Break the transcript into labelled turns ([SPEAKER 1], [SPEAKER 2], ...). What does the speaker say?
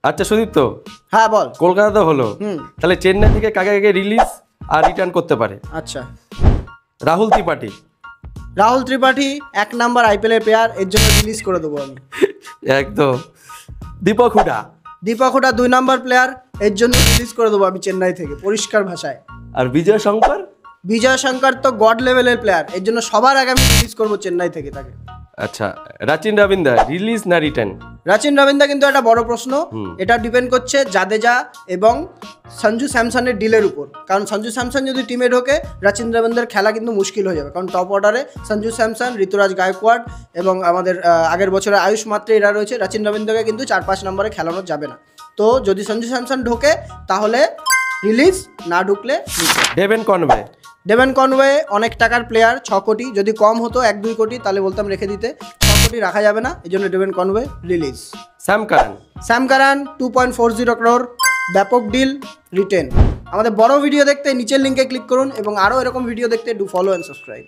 [SPEAKER 1] আচ্ছা সুদীপ্ত,
[SPEAKER 2] হ্যাঁ বল।
[SPEAKER 1] কলকাতা হলো, তাহলে চেন্নাই থেকে কাকে কাকে রিলিজ আর রিটার্ন করতে পারে?
[SPEAKER 2] আচ্ছা,
[SPEAKER 1] রাহুল ত্রিপাঠী।
[SPEAKER 2] রাহুল ত্রিপাঠী 1 নাম্বার IPL এর প্লেয়ার, এর জন্য রিলিজ করে দেবো আমি।
[SPEAKER 1] একদম। দীপক হুডা।
[SPEAKER 2] দীপক হুডা 2 নাম্বার প্লেয়ার, এর জন্য রিলিজ করে দেবো আমি চেন্নাই থেকে, পরিষ্কার ভাষায়।
[SPEAKER 1] আর বিজয় শঙ্কর।
[SPEAKER 2] বিজয় শঙ্কর তো গড লেভেলের প্লেয়ার, এর জন্য সবার আগে আমি রিলিজ করবো চেন্নাই থেকে তাকে।
[SPEAKER 1] আচ্ছা, রাচিন রবীন্দ্র রিলিজ না রিটার্ন?
[SPEAKER 2] রাচিন রবীন্দ্র কিন্তু একটা বড় প্রশ্ন, এটা ডিপেন্ড করছে জাদেজা এবং সঞ্জু স্যামসনের ডিলের উপর। কারণ সঞ্জু স্যামসন যদি টিমে ঢোকে, রাচিন রবীন্দ্রের খেলা কিন্তু মুশকিল হয়ে যাবে, কারণ টপ অর্ডারে সঞ্জু স্যামসন, ঋতুরাজ গায়কোয়াড় এবং আমাদের আগের বছরে আয়ুষ মাত্রে এরা রয়েছে। রাচিন রবীন্দ্রকে কিন্তু 4-5 নম্বরে খেলানো যাবে না। তো যদি সঞ্জু স্যামসন ঢোকে তাহলে রিলিজ, না ঢুকলে
[SPEAKER 1] ডেভেন কনওয়ে।
[SPEAKER 2] ডেভেন কনওয়ে অনেক টাকার প্লেয়ার, 6 কোটি, যদি কম হতো 1-2 কোটি তাহলে বলতাম রেখে দিতে, 6 কোটি রাখা যাবে না, এই জন্য Devon Conway release.
[SPEAKER 1] Sam Curran.
[SPEAKER 2] Sam Curran 2.40 crore, ব্যাপক ডিল, রিটেন। আমাদের বড় ভিডিও দেখতে নিচের লিঙ্কে ক্লিক করুন এবং আরও এরকম ভিডিও দেখতে ডু ফলো অ্যান্ড সাবস্ক্রাইব।